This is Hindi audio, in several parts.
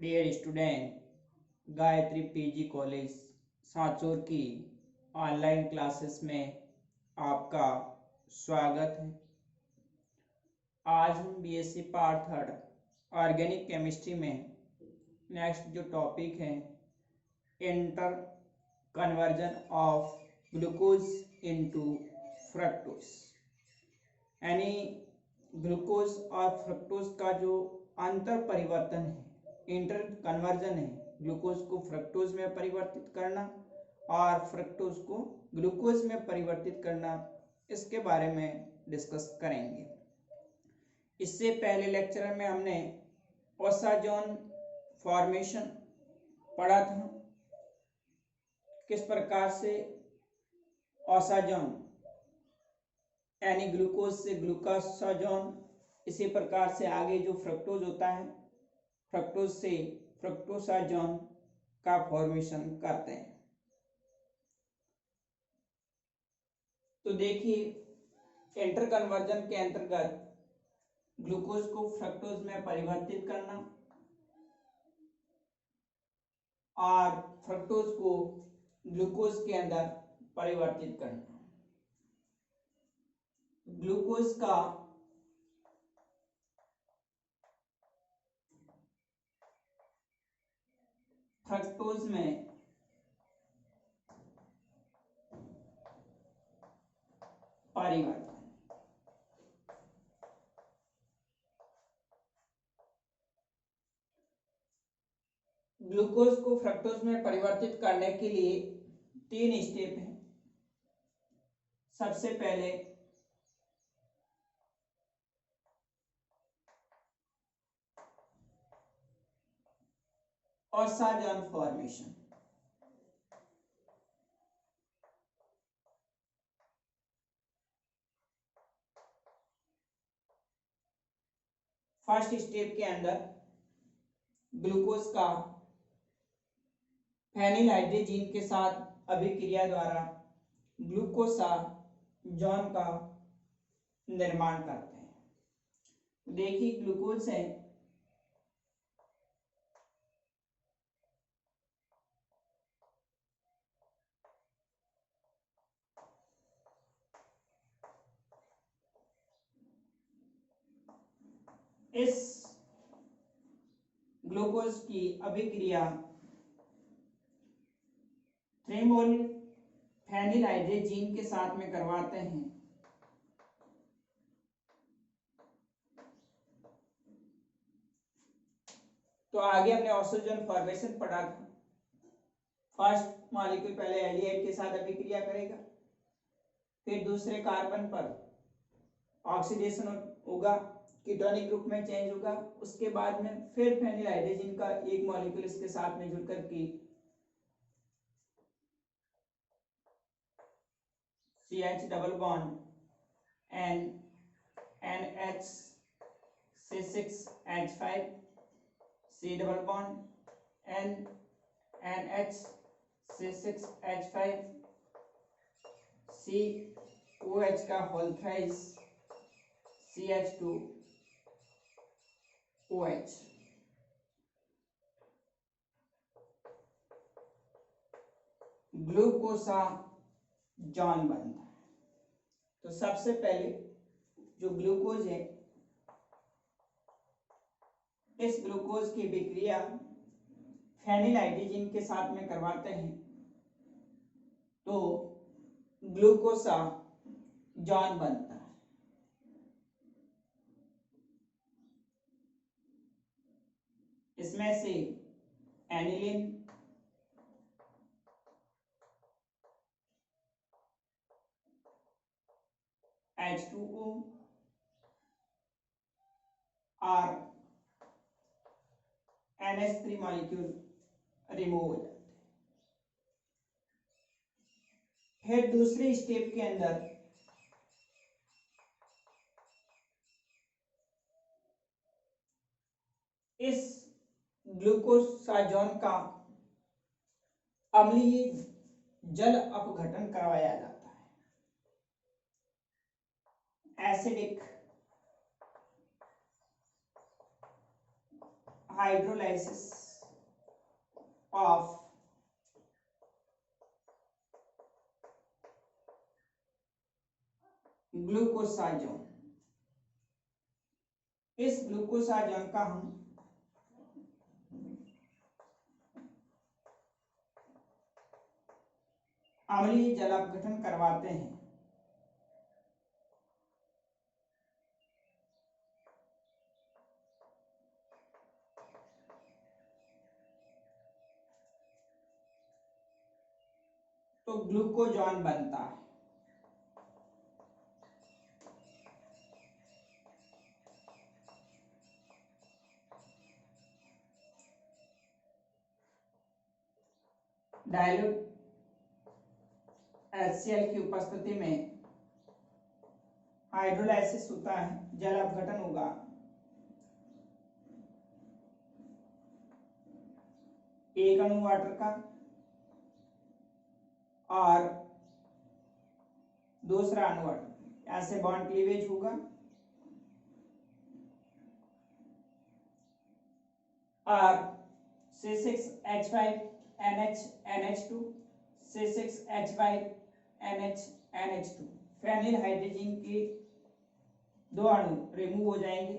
Dear student, Gayatri PG college Sanchore की ऑनलाइन क्लासेस में आपका स्वागत है। आज हम BSc part third organic chemistry में नेक्स्ट जो टॉपिक है interconversion of glucose into fructose, यानी ग्लूकोज और फ्रक्टोज का जो अंतर परिवर्तन है, इंटर कन्वर्जन है, ग्लूकोज को फ्रक्टोज में परिवर्तित करना और फ्रक्टोज को ग्लूकोज में परिवर्तित करना, इसके बारे में डिस्कस करेंगे। इससे पहले लेक्चर में हमने ओसाजोन फॉर्मेशन पढ़ा था, किस प्रकार से ओसाजोन यानी ग्लूकोज से ग्लूकोसाजोन, इसी प्रकार से आगे जो फ्रक्टोज होता है फ्रक्टोज से फ्रक्टोसाजोन का फॉर्मेशन करते हैं। तो देखिए, इंटर कन्वर्जन के अंतर्गत ग्लूकोज को फ्रक्टोज में परिवर्तित करना और फ्रक्टोज को ग्लूकोज के अंदर परिवर्तित करना। ग्लूकोज का फ्रक्टोज में परिवर्तन। ग्लूकोज को फ्रक्टोज में परिवर्तित करने के लिए 3 स्टेप हैं। सबसे पहले ओसाजोन फॉर्मेशन, फर्स्ट स्टेप के अंदर ग्लूकोज का फेनिलहाइड्रोजीन के साथ अभिक्रिया द्वारा ग्लूकोसाजोन का निर्माण करते हैं। देखिए, ग्लूकोज है, इस ग्लूकोज की अभिक्रिया 3 मोल फेनिलहाइड्रोजीन के साथ में करवाते हैं। तो आगे हमने ओसाजोन फॉर्मेशन पढ़ा था। फर्स्ट मॉलिक्यूल पहले एल्डिहाइड के साथ अभिक्रिया करेगा, फिर दूसरे कार्बन पर ऑक्सीडेशन होगा, कीटोनिक ग्रुप में चेंज होगा, उसके बाद में फिर फेनिलहाइड्रोजीन का एक मॉलिक्यूल इसके साथ में जुड़कर के CH double bond NH C6H5 C double bond NH C6H5 COH का होल थ्राइस CH2OH। ग्लूकोसाजोन बनता है। तो सबसे पहले जो ग्लूकोज है, इस ग्लूकोज की विक्रिया फेनिलहाइड्रोजीन के साथ में करवाते हैं तो ग्लूकोसाजोन बनता है। इसमें से एनिलीन, H2O और NH3 मॉलिक्यूल रिमूव हो जाते हैं। फिर दूसरे स्टेप के अंदर इस ग्लूकोसाजोन का अम्लीय जल अपघटन करवाया जाता है। Acidic hydrolysis of glucosazone. इस ग्लूकोसाजोन का हम अम्लीय जल अपघटन करवाते हैं। तो ग्लूकोजॉन बनता है। डाइल्यूट HCl की उपस्थिति में हाइड्रोलाइसिस होता है, जल अपघटन होगा। एक अणु वाटर का और दूसरा अणु वाटर, ऐसे बॉन्ड क्लीवेज होगा और C6H5NH NH2 C6H5NH NH2 phenyl hydrogen के दो अणु रिमूव हो जाएंगे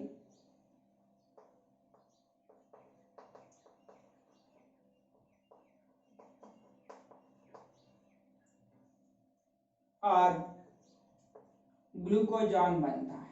और ग्लूकोजॉन बनता है।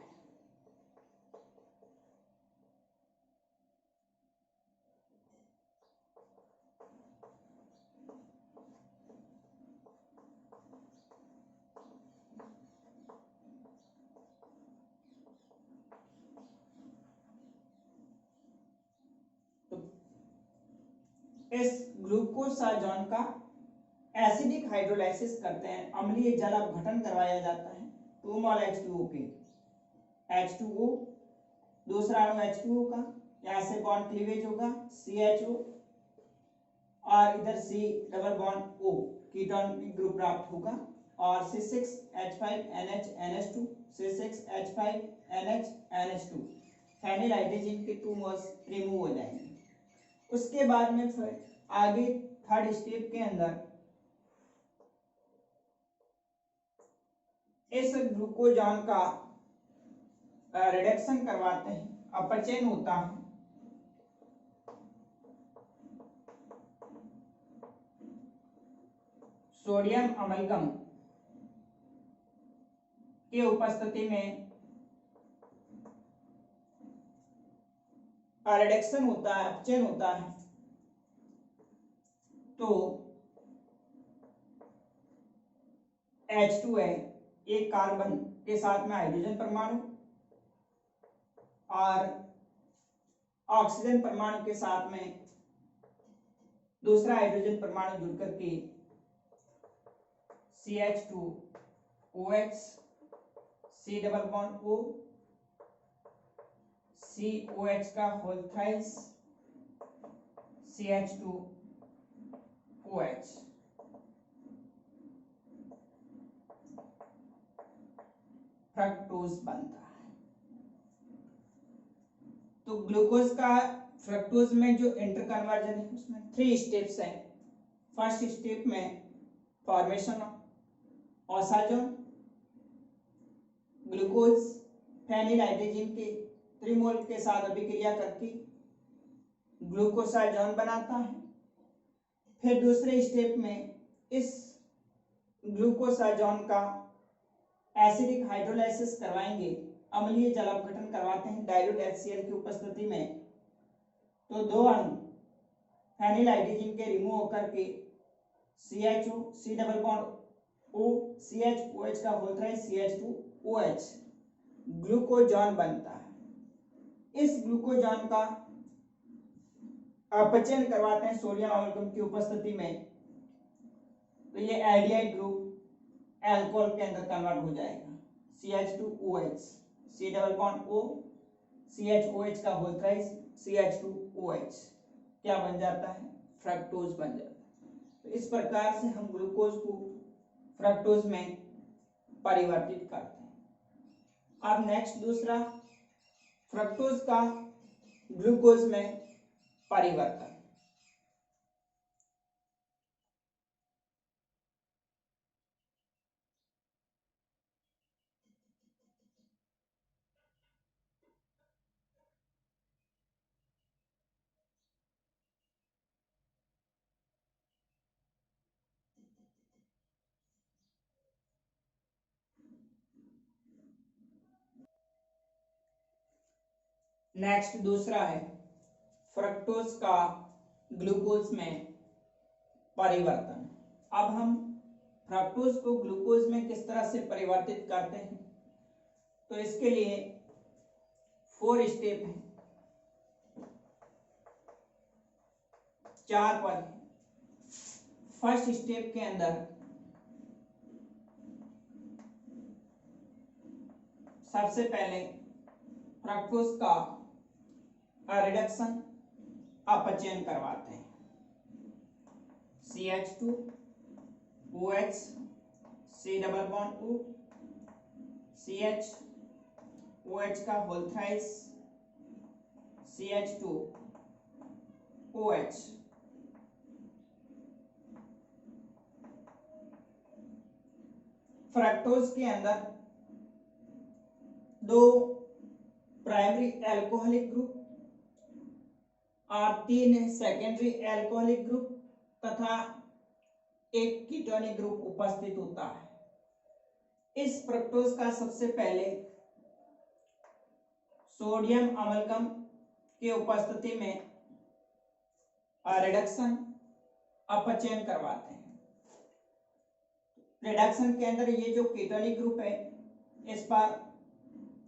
इस ग्लूकोसाजोन का एसिडिक हाइड्रोलाइसिस करते हैं, अम्लीय जल अपघटन करवाया जाता है। 2 मोल H2O के H2O, दूसरा अणु H2O का, यहाँ से बॉन्ड क्लीवेज होगा CHO और इधर C double bond O ketone group प्राप्त होगा और C6H5NH NH2 C6H5NH NH2 phenyl hydrogen के 2 मोल्स रिमूव हो जाएंगे। उसके बाद में फिर आगे थर्ड स्टेप के अंदर इस ग्लूकोजॉन का रिडक्शन करवाते हैं, अपचयन होता है। सोडियम अमलगम की उपस्थिति में रिडक्शन होता है, अपचयन होता है। तो H2 है, एक कार्बन के साथ में हाइड्रोजन परमाणु और ऑक्सीजन परमाणु के साथ में दूसरा हाइड्रोजन परमाणु जुड़ करके CH2OH C double bond O COH का होल थ्राइस CH2OH फ्रक्टोज बनता है। तो ग्लूकोज का फ्रक्टोज में जो इंटर कन्वर्जन है उसमें 3 स्टेप्स हैं। फर्स्ट स्टेप में formation of osazone, glucose phenyl hydrogen के 3 मोल के साथ अभिक्रिया करके ग्लूकोसाजोन बनाता है। फिर दूसरे स्टेप में इस ग्लूकोसाजोन का एसिडिक हाइड्रोलाइसिस करवाएंगे, अम्लीय जल अपघटन करवाते हैं डाइल्यूट HCl की उपस्थिति में। तो 2 अणु फेनिल हाइड्रोजन के रिमूव होकर के CHO C double bond O CHOH का होल थ्राइस CH2OH ग्लूकोजॉन बनता है। इस ग्लूकोजॉन का अपचयन करवाते हैं सोडियम अमलगम की उपस्थिति में। तो ये एल्डिहाइड ग्रुप अल्कोहल के अंदर कन्वर्ट हो जाएगा CH2OH C double bond O CHOH का होल थ्राइस CH2OH क्या बन जाता है, फ्रक्टोज बन जाता है। तो इस प्रकार से हम ग्लूकोज को फ्रक्टोज में परिवर्तित करते हैं। अब नेक्स्ट दूसरा फ्रक्टोज का ग्लूकोज में परिवर्तन। नेक्स्ट दूसरा है फ्रक्टोज का ग्लूकोज में परिवर्तन। अब हम फ्रक्टोज को ग्लूकोज में किस तरह से परिवर्तित करते हैं, तो इसके लिए 4 स्टेप हैं, 4 पद हैं। फर्स्ट स्टेप के अंदर सबसे पहले फ्रक्टोज का रिडक्शन अपचयन करवाते हैं। CH2OH C double bond O CHOH का होल थ्राइस CH2OH। फ्रक्टोज के अंदर 2 प्राइमरी एल्कोहलिक ग्रुप और 3 सेकेंडरी एल्कोहलिक ग्रुप तथा एक कीटोनिक ग्रुप उपस्थित होता है। इस फ्रक्टोज का सबसे पहले सोडियम अम्लकम के उपस्थिति में रिडक्शन अपचयन करवाते हैं। रिडक्शन के अंदर ये जो कीटोनिक ग्रुप है, इस पर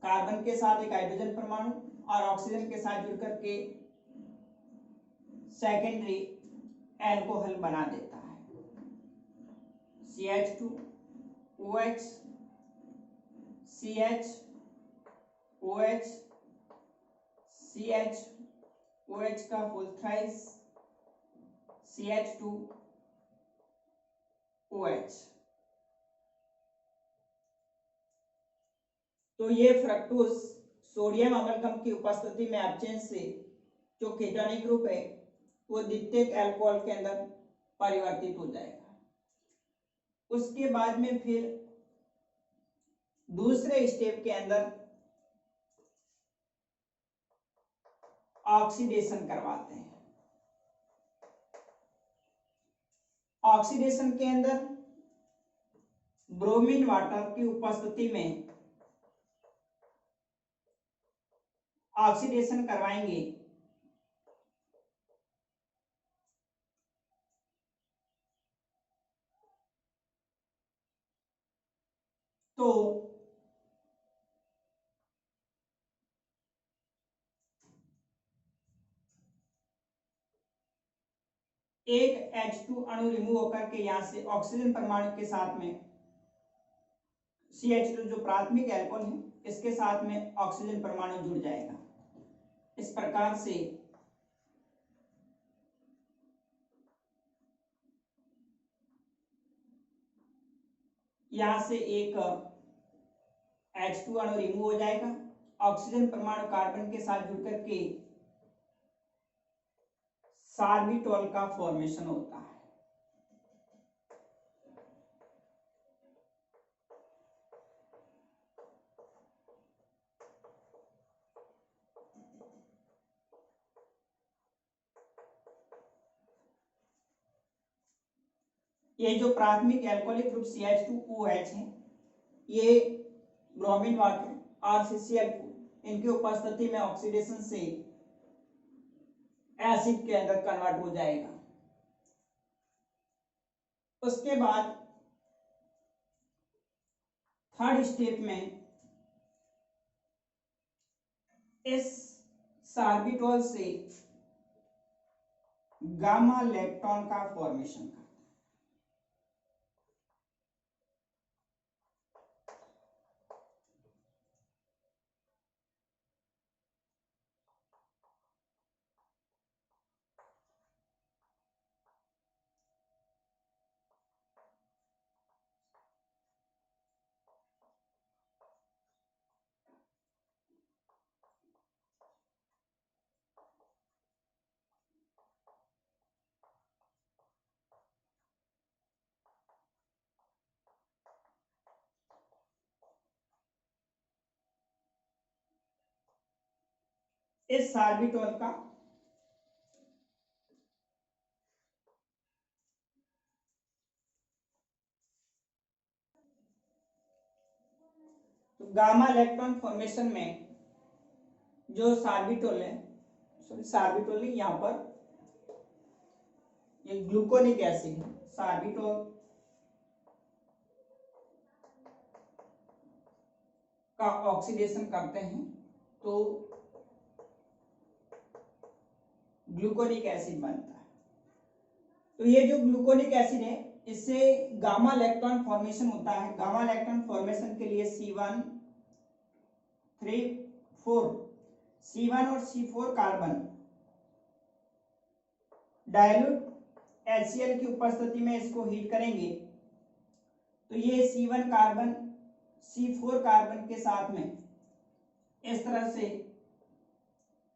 कार्बन के साथ एक हाइड्रोजन परमाणु और ऑक्सीजन के साथ जुड़कर के सेकेंडरी एल्कोहल बना देता है। CH2OH CHOH CHOH का फुल थ्राइस CH2OH। तो ये फ्रक्टोज सोडियम अम्लकम की उपस्थिति में अपचयन से जो कीटोनिक ग्रुप है वो द्वितीयक अल्कोहल के अंदर परिवर्तित हो जाएगा। उसके बाद में फिर दूसरे स्टेप के अंदर ऑक्सीडेशन करवाते हैं। ऑक्सीडेशन के अंदर ब्रोमीन वाटर की उपस्थिति में ऑक्सीडेशन करवाएंगे तो एक H2 अणु रिमूव होकर के यहां से ऑक्सीजन परमाणु के साथ में CH2 जो प्राथमिक एल्कोहल है इसके साथ में ऑक्सीजन परमाणु जुड़ जाएगा। इस प्रकार से यहां से एक H2 अणु रिमूव हो जाएगा, ऑक्सीजन परमाणु कार्बन के साथ जुड़कर के सार्बिटोल का फॉर्मेशन होता है। ये जो प्राथमिक एल्कोहलिक ग्रुप CH2OH है, ये ब्रोमीन वाटर और CCl4 इनकी उपस्थिति में ऑक्सीडेशन से एसिड के अंदर कन्वर्ट हो जाएगा। उसके बाद थर्ड स्टेप में इस सार्बिटोल से गामा लैक्टोन का फॉर्मेशन करता है। इस सार्बिटोल का तो गामा इलेक्ट्रॉन फॉर्मेशन में जो सार्बिटोल है, सॉरी सार्बिटोल नहीं, यहाँ पर ये ग्लूकोनिक एसिड है, सार्बिटोल का ऑक्सीडेशन करते हैं तो ग्लूकोनिक एसिड बनता है। तो ये जो ग्लूकोनिक एसिड है इससे गामा इलेक्ट्रॉन फॉर्मेशन होता है। गामा इलेक्ट्रॉन फॉर्मेशन के लिए C1 3 4 C1 और C4 कार्बन डाइल्यूट HCl की उपस्थिति में इसको हीट करेंगे तो ये C1 कार्बन C4 कार्बन के साथ में इस तरह से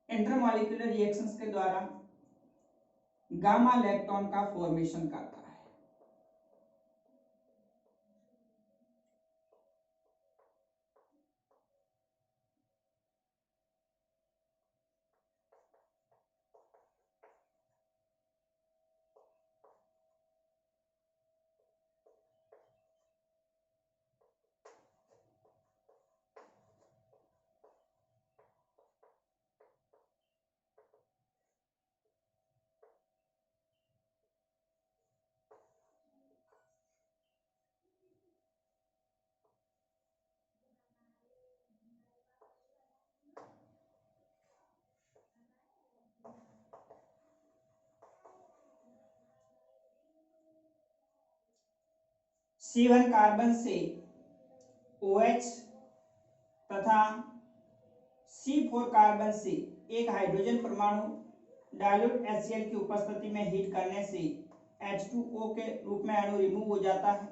इंटरमॉलिक्यूलर रिएक्शंस के द्वारा गामा इलेक्ट्रॉन का फॉर्मेशन करता है। C1 कार्बन से OH तथा C4 कार्बन से एक हाइड्रोजन परमाणु डाइल्यूट HCl की उपस्थिति में हीट करने से H2O के रूप में अणु रिमूव हो जाता है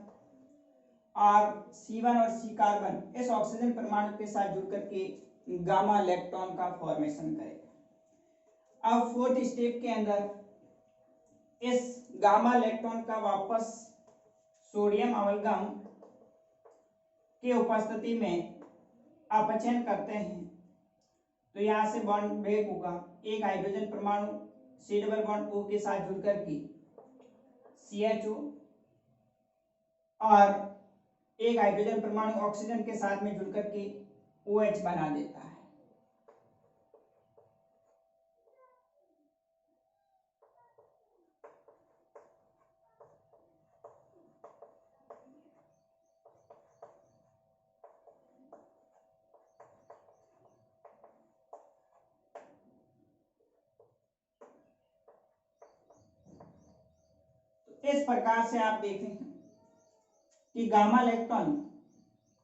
और C1 और C कार्बन इस ऑक्सीजन परमाणु के साथ जुड़ करके गामा इलेक्ट्रॉन का फॉर्मेशन करेगा। अब फोर्थ स्टेप के अंदर इस गामा इलेक्ट्रॉन का वापस सोडियम अमलगम की उपस्थिति में अपचयन करते हैं तो यहाँ से बॉन्ड ब्रेक होगा। एक हाइड्रोजन परमाणु C डबल बॉन्ड O के साथ जुड़ करके CHO और एक हाइड्रोजन परमाणु ऑक्सीजन के साथ में जुड़ करके OH बना देता है। इस प्रकार से आप देखें कि गामा इलेक्ट्रॉन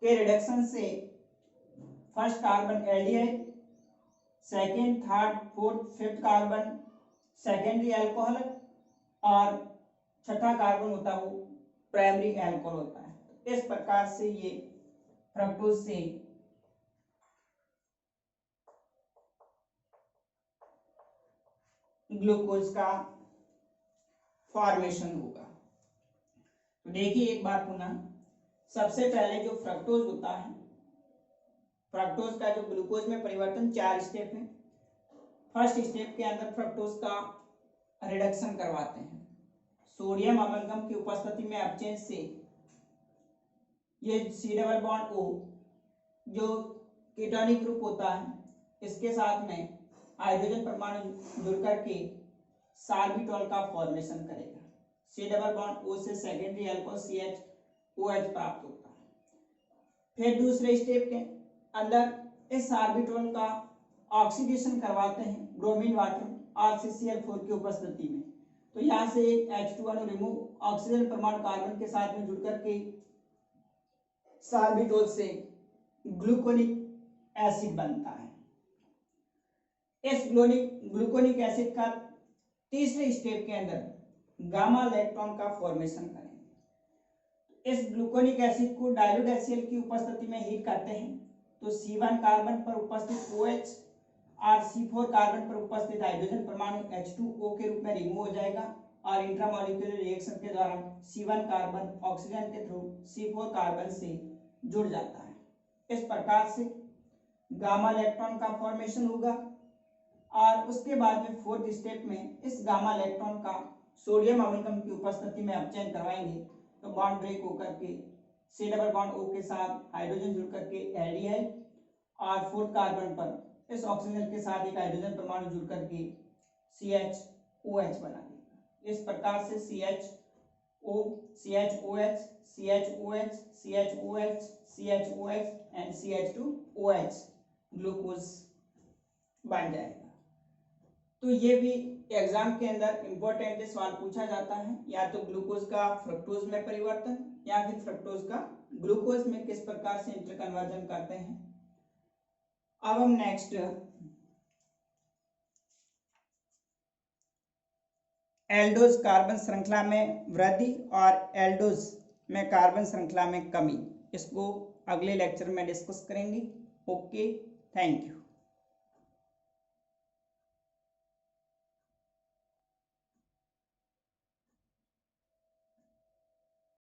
के रिडक्शन से first carbon aldehyde, second, third, fourth, fifth carbon secondary alcohol और छठा कार्बन होता है वो प्राइमरी अल्कोहल होता है। इस प्रकार से ये फ्रक्टोज से ग्लूकोज का फॉर्मेशन होगा। तो देखिए एक बार पुनः, सबसे पहले जो फ्रक्टोज होता है, फ्रक्टोज का जो ग्लूकोज में परिवर्तन 4 स्टेप है। फर्स्ट स्टेप के अंदर फ्रक्टोज का रिडक्शन करवाते हैं। सोडियम अमलगम की उपस्थिति में अपचयन से ये C डबल बॉन्ड O जो कीटोनिक ग्रुप होता है इसके साथ में हाइड्रोजन परमाणु जुड़ करके सार्बिटोल का फॉर्मेशन करेगा। C डबल बॉन्ड O से सेकेंडरी अल्कोहल CHOH प्राप्त होता है। फिर दूसरे स्टेप के अंदर इस सार्बिटोल का ऑक्सीडेशन करवाते हैं ब्रोमीन वाटर RCCl4 की उपस्थिति में। तो यहाँ से एक H2 अणु रिमूव ऑक्सीजन परमाणु कार्बन के साथ में जुड़ करके सार्बिटोल से ग्लूकोनिक एसिड बनता है। इस ग्लूकोनिक एसिड का तीसरे स्टेप के अंदर गामा इलेक्ट्रॉन का फॉर्मेशन करेंगे। इस ग्लूकोनिक एसिड को डाइल्यूट HCl की उपस्थिति में हीट करते हैं तो C1 कार्बन पर उपस्थित OH और C4 कार्बन पर उपस्थित हाइड्रोजन परमाणु H2O के रूप में रिमूव हो जाएगा और इंट्रामॉलिक्यूलर रिएक्शन के दौरान C1 कार्बन ऑक्सीजन के थ्रू C4 कार्बन से जुड़ जाता है। इस प्रकार से गामा इलेक्ट्रॉन का फॉर्मेशन होगा और उसके बाद में फोर्थ स्टेप में इस गामा इलेक्ट्रॉन का सोडियम अमलगम की उपस्थिति में अपचयन करवाएंगे तो बॉन्ड ब्रेक होकर के C डबल बॉन्ड O के साथ हाइड्रोजन जुड़ करके एल्डिहाइड और फोर्थ कार्बन पर इस ऑक्सीजन के साथ एक हाइड्रोजन परमाणु जुड़ करके CHOH बना देगा। इस प्रकार से CHOH एंड CH2OH ग्लूकोज बन जाएगा। तो ये भी एग्जाम के अंदर इंपॉर्टेंट सवाल पूछा जाता है, या तो ग्लूकोज का फ्रक्टोज में परिवर्तन या फिर फ्रक्टोज का ग्लूकोज में किस प्रकार से इंटर कन्वर्जन करते हैं। अब हम नेक्स्ट एल्डोज कार्बन श्रृंखला में वृद्धि और एल्डोज में कार्बन श्रृंखला में कमी, इसको अगले लेक्चर में डिस्कस करेंगे। Okay, thank you.